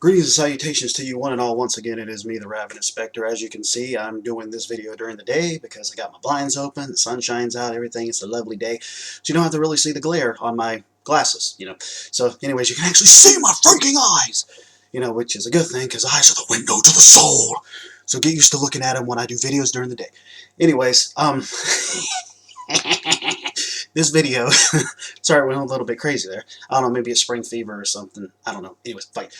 Greetings and salutations to you one and all. Once again, it is me, the Ravenous Spectre. As you can see, I'm doing this video during the day because I got my blinds open, the sun shines out, everything. It's a lovely day. So you don't have to really see the glare on my glasses. So anyways, you can actually see my freaking eyes, which is a good thing because eyes are the window to the soul. So get used to looking at them when I do videos during the day. Anyways, this video, sorry, I went a little bit crazy there. I don't know, maybe a spring fever or something. I don't know. Anyways, fight.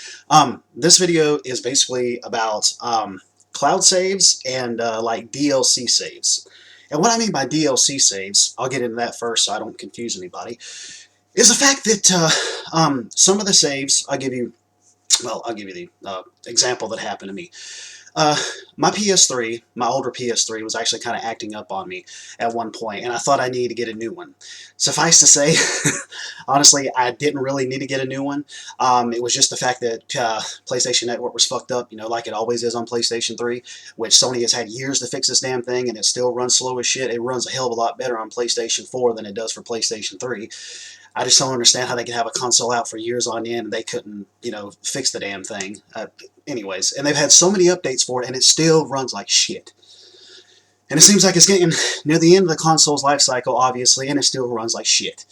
This video is basically about cloud saves and like DLC saves. And what I mean by DLC saves, I'll get into that first so I don't confuse anybody, is the fact that some of the saves, I'll give you the example that happened to me. My PS3, my older PS3, was actually kind of acting up on me at one point, and I thought I needed to get a new one. Suffice to say, honestly, I didn't really need to get a new one. It was just the fact that PlayStation Network was fucked up, like it always is on PlayStation 3, which Sony has had years to fix this damn thing, and it still runs slow as shit. It runs a hell of a lot better on PlayStation 4 than it does for PlayStation 3. I just don't understand how they could have a console out for years on end and they couldn't, fix the damn thing. Anyways, and they've had so many updates for it and it still runs like shit. And it seems like it's getting near the end of the console's life cycle, obviously, and it still runs like shit.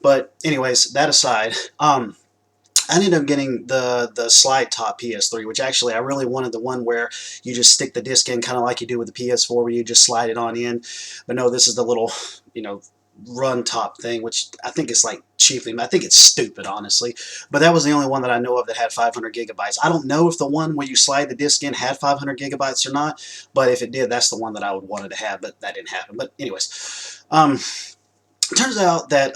But anyways, that aside, I ended up getting the slide top PS3, which actually I really wanted the one where you just stick the disc in, kind of like you do with the PS4, where you just slide it on in. But no, this is the little, run top thing, which I think is like cheaply. I think it's stupid, honestly. But that was the only one that I know of that had 500 gigabytes. I don't know if the one where you slide the disc in had 500 gigabytes or not, but if it did, that's the one that I would wanted to have, but that didn't happen. But anyways, it turns out that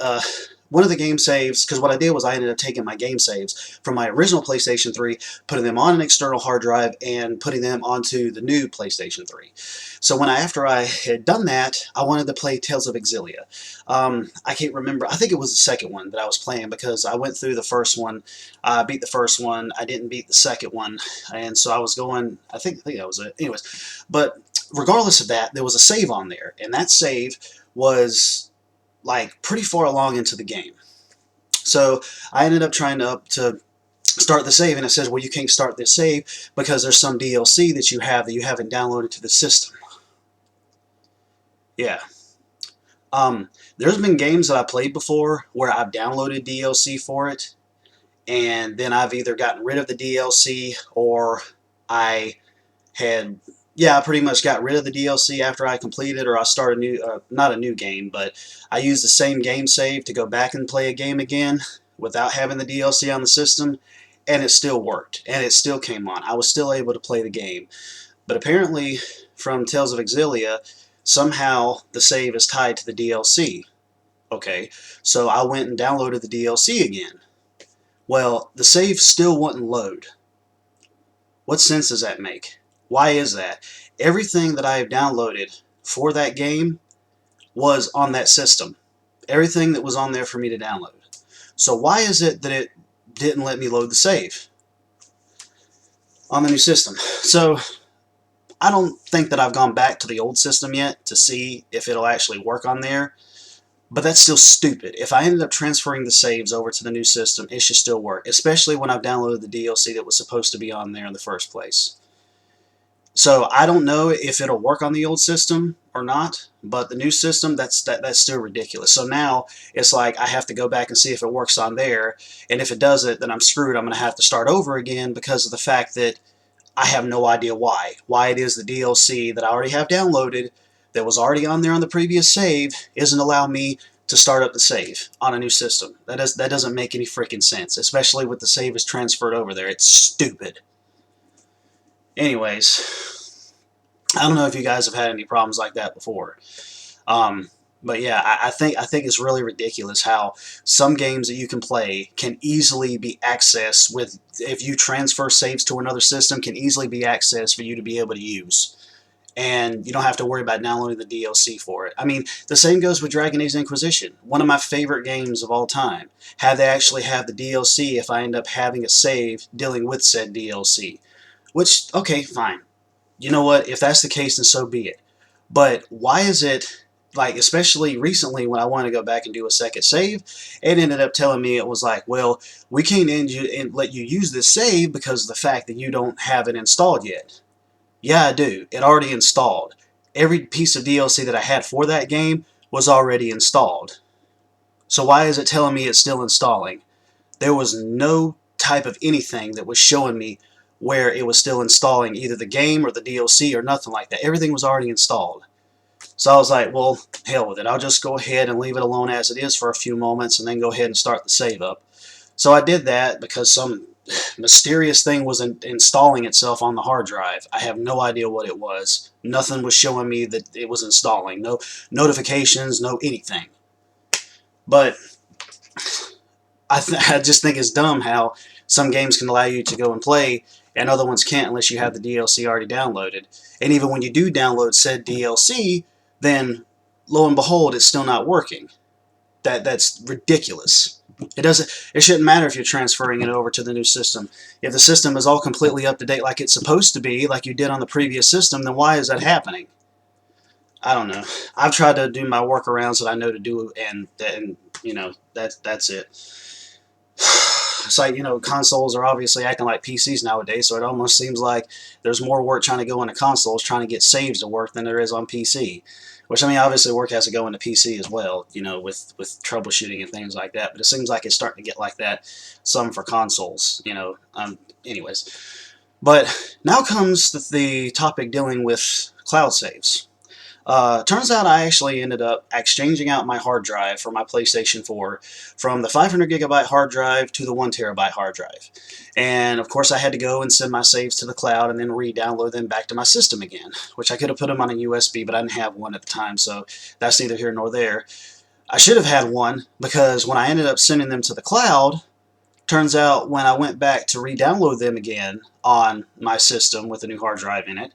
one of the game saves, because what I did was I ended up taking my game saves from my original PlayStation 3, putting them on an external hard drive, and putting them onto the new PlayStation 3. So after I had done that, I wanted to play Tales of Exilia. I can't remember. I think it was the second one that I was playing because I went through the first one. I beat the first one. I didn't beat the second one. And so I was going, I think that was it. Anyways, but regardless of that, there was a save on there. And that save was like pretty far along into the game. So I ended up trying to start the save, and it says, well, you can't start this save because there's some DLC that you haven't downloaded to the system. Yeah. There's been games that I played before where I've downloaded DLC for it, and then I've either gotten rid of the DLC or I pretty much got rid of the DLC after I completed, or I started a new, not a new game, but I used the same game save to go back and play a game again without having the DLC on the system, and it still worked, and it still came on. I was still able to play the game. But apparently, from Tales of Exilia, somehow the save is tied to the DLC. Okay, so I went and downloaded the DLC again. Well, the save still wouldn't load. What sense does that make? Why is that? Everything that I have downloaded for that game was on that system. Everything that was on there for me to download. So why is it that it didn't let me load the save on the new system? So I don't think that I've gone back to the old system yet to see if it'll actually work on there. But that's still stupid. If I ended up transferring the saves over to the new system, it should still work. Especially when I've downloaded the DLC that was supposed to be on there in the first place. So I don't know if it'll work on the old system or not, but the new system, that's still ridiculous. So now it's like I have to go back and see if it works on there, and if it doesn't, then I'm screwed. I'm going to have to start over again because of the fact that I have no idea why it is the DLC that I already have downloaded that was already on there on the previous save isn't allowing me to start up the save on a new system. That doesn't make any freaking sense, especially with the save is transferred over there. It's stupid. Anyways, I don't know if you guys have had any problems like that before. But yeah, I think it's really ridiculous how some games that you can play can easily be accessed with, if you transfer saves to another system, can easily be accessed for you to be able to use. And you don't have to worry about downloading the DLC for it. I mean, the same goes with Dragon Age Inquisition, one of my favorite games of all time. Have they actually have the DLC if I end up having a save dealing with said DLC? Which, okay, fine. You know what? If that's the case, then so be it. But why is it like especially recently when I wanted to go back and do a second save, it ended up telling me it was like, well, we can't let you use this save because of the fact that you don't have it installed yet. Yeah, I do. It already installed. Every piece of DLC that I had for that game was already installed. So why is it telling me it's still installing? There was no type of anything that was showing me where it was still installing either the game or the DLC or nothing like that. Everything was already installed. So I was like, well, hell with it. I'll just go ahead and leave it alone as it is for a few moments and then go ahead and start the save up. So I did that because some mysterious thing was installing itself on the hard drive. I have no idea what it was. Nothing was showing me that it was installing. No notifications, no anything. But I just think it's dumb how some games can allow you to go and play and other ones can't unless you have the DLC already downloaded. And even when you do download said DLC, then lo and behold, it's still not working. That's ridiculous. It shouldn't matter if you're transferring it over to the new system. If the system is all completely up to date like it's supposed to be, like you did on the previous system, then why is that happening? I don't know. I've tried to do my workarounds that I know to do, and you know, that's it. It's like, you know, consoles are obviously acting like PCs nowadays, so it almost seems like there's more work trying to go into consoles trying to get saves to work than there is on PC. Which, I mean, obviously work has to go into PC as well, you know, with troubleshooting and things like that, but it seems like it's starting to get like that some for consoles, you know. Anyways. But now comes the topic dealing with cloud saves. Turns out I actually ended up exchanging out my hard drive for my PlayStation 4 from the 500 gigabyte hard drive to the 1 terabyte hard drive. And of course I had to go and send my saves to the cloud and then re-download them back to my system again, which I could have put them on a USB, but I didn't have one at the time, so that's neither here nor there. I should have had one because when I ended up sending them to the cloud, turns out when I went back to re-download them again on my system with a new hard drive in it,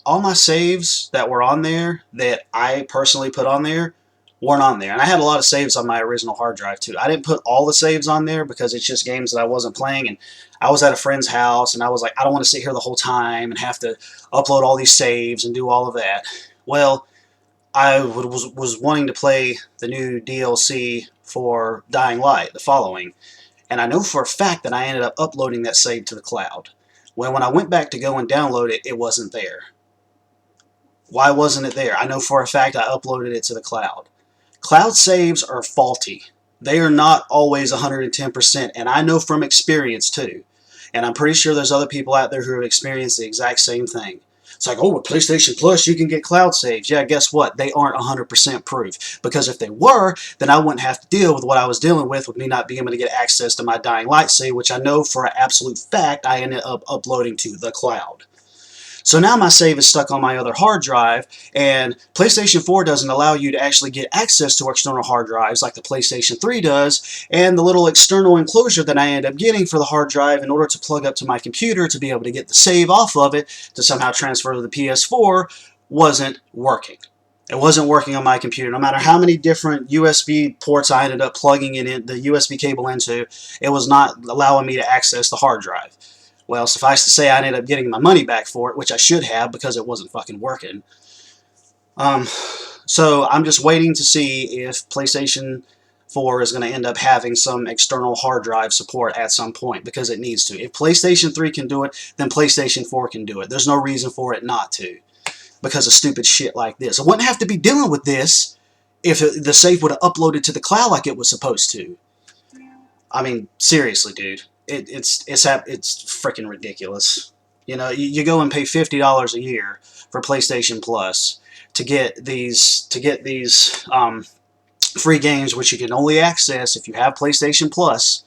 all my saves that were on there that I personally put on there weren't on there. And I had a lot of saves on my original hard drive too. I didn't put all the saves on there because it's just games that I wasn't playing, and I was at a friend's house and I was like, I don't want to sit here the whole time and have to upload all these saves and do all of that. Well, I was wanting to play the new DLC for Dying Light, the following, and I know for a fact that I ended up uploading that save to the cloud. Well, when I went back to go and download it, it wasn't there. Why wasn't it there? I know for a fact I uploaded it to the cloud. Cloud saves are faulty. They are not always 110%, and I know from experience too. And I'm pretty sure there's other people out there who have experienced the exact same thing. It's like, oh, with PlayStation Plus you can get cloud saves. Yeah, guess what? They aren't 100% proof. Because if they were, then I wouldn't have to deal with what I was dealing with me not being able to get access to my Dying Light save, which I know for an absolute fact I ended up uploading to the cloud. So now my save is stuck on my other hard drive, and PlayStation 4 doesn't allow you to actually get access to external hard drives like the PlayStation 3 does, and the little external enclosure that I end up getting for the hard drive in order to plug up to my computer to be able to get the save off of it to somehow transfer to the PS4 wasn't working. It wasn't working on my computer. No matter how many different USB ports I ended up plugging it in, the USB cable into, it was not allowing me to access the hard drive. Well, suffice to say, I ended up getting my money back for it, which I should have because it wasn't fucking working. So I'm just waiting to see if PlayStation 4 is going to end up having some external hard drive support at some point, because it needs to. If PlayStation 3 can do it, then PlayStation 4 can do it. There's no reason for it not to, because of stupid shit like this. I wouldn't have to be dealing with this if the save would have uploaded to the cloud like it was supposed to. I mean, seriously, dude. It's freaking ridiculous. You know, you go and pay $50 a year for PlayStation Plus to get these free games, which you can only access if you have PlayStation Plus,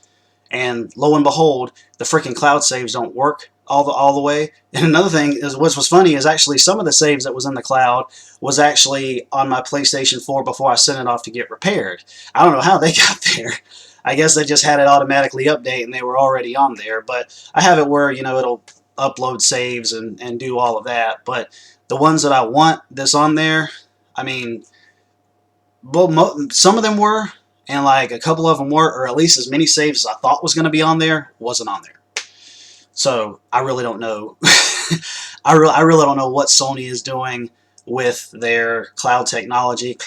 and lo and behold, the freaking cloud saves don't work all the way. And another thing is, what was funny is actually some of the saves that was in the cloud was actually on my PlayStation 4 before I sent it off to get repaired. I don't know how they got there. I guess they just had it automatically update and they were already on there. But I have it where, you know, it'll upload saves and do all of that. But the ones that I want this on there, I mean, well, some of them were, and like a couple of them were, or at least as many saves as I thought was going to be on there wasn't on there. So I really don't know. I really don't know what Sony is doing with their cloud technology.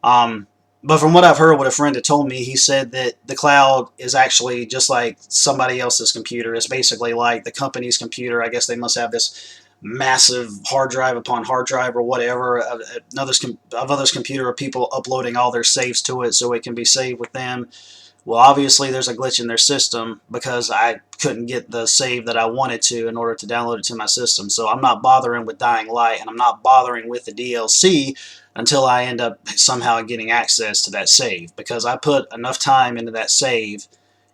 But from what I've heard, what a friend had told me, he said that the cloud is actually just like somebody else's computer. It's basically like the company's computer. I guess they must have this massive hard drive upon hard drive or whatever of others' computer, of people uploading all their saves to it so it can be saved with them. Well, obviously there's a glitch in their system because I couldn't get the save that I wanted to in order to download it to my system. So I'm not bothering with Dying Light, and I'm not bothering with the DLC until I end up somehow getting access to that save, because I put enough time into that save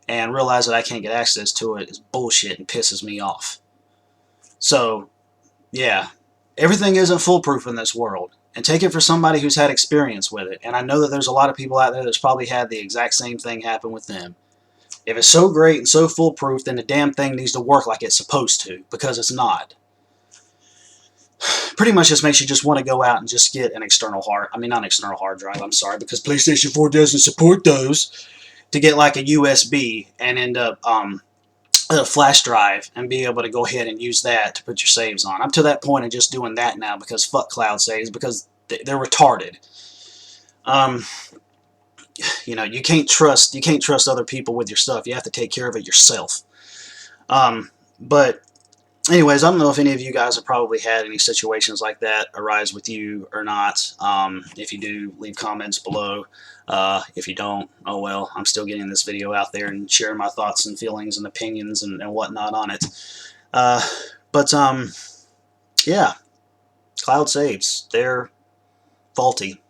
and realize that I can't get access to it is bullshit and pisses me off. So, yeah, everything isn't foolproof in this world. And take it for somebody who's had experience with it. And I know that there's a lot of people out there that's probably had the exact same thing happen with them. If it's so great and so foolproof, then the damn thing needs to work like it's supposed to, because it's not. Pretty much just makes you just want to go out and just get an external not an external hard drive, I'm sorry, because PlayStation 4 doesn't support those. To get like a USB and end up a flash drive and be able to go ahead and use that to put your saves on. I'm to that point of just doing that now because fuck cloud saves, because they're retarded. You know, you can't trust other people with your stuff. You have to take care of it yourself. But anyways, I don't know if any of you guys have probably had any situations like that arise with you or not. If you do, leave comments below. If you don't, oh well, I'm still getting this video out there and sharing my thoughts and feelings and opinions and whatnot on it. Yeah, cloud saves, they're faulty.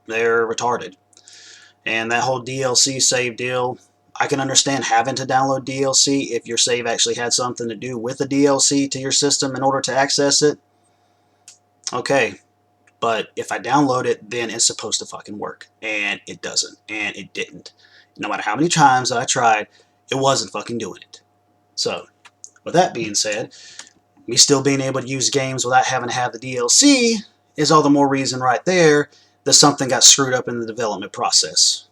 They're retarded. And that whole DLC save deal, I can understand having to download DLC if your save actually had something to do with the DLC to your system in order to access it. Okay, but if I download it, then it's supposed to fucking work. And it doesn't. And it didn't. No matter how many times that I tried, it wasn't fucking doing it. So, with that being said, me still being able to use games without having to have the DLC is all the more reason right there that something got screwed up in the development process.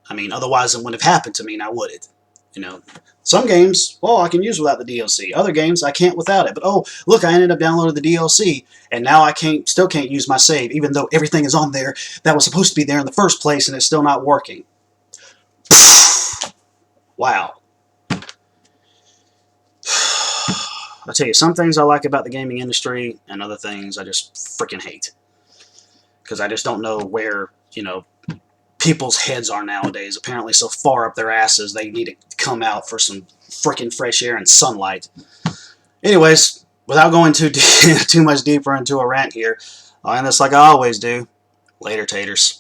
I mean, otherwise it wouldn't have happened to me, now would it? You know, some games, well, I can use without the DLC. Other games, I can't without it. But oh, look, I ended up downloading the DLC, and now I still can't use my save, even though everything is on there that was supposed to be there in the first place, and it's still not working. Wow. I'll tell you, some things I like about the gaming industry, and other things I just freaking hate. Because I just don't know where, you know, people's heads are nowadays. Apparently so far up their asses they need to come out for some freaking fresh air and sunlight. Anyways, without going too much deeper into a rant here, I'll end this like I always do. Later, taters.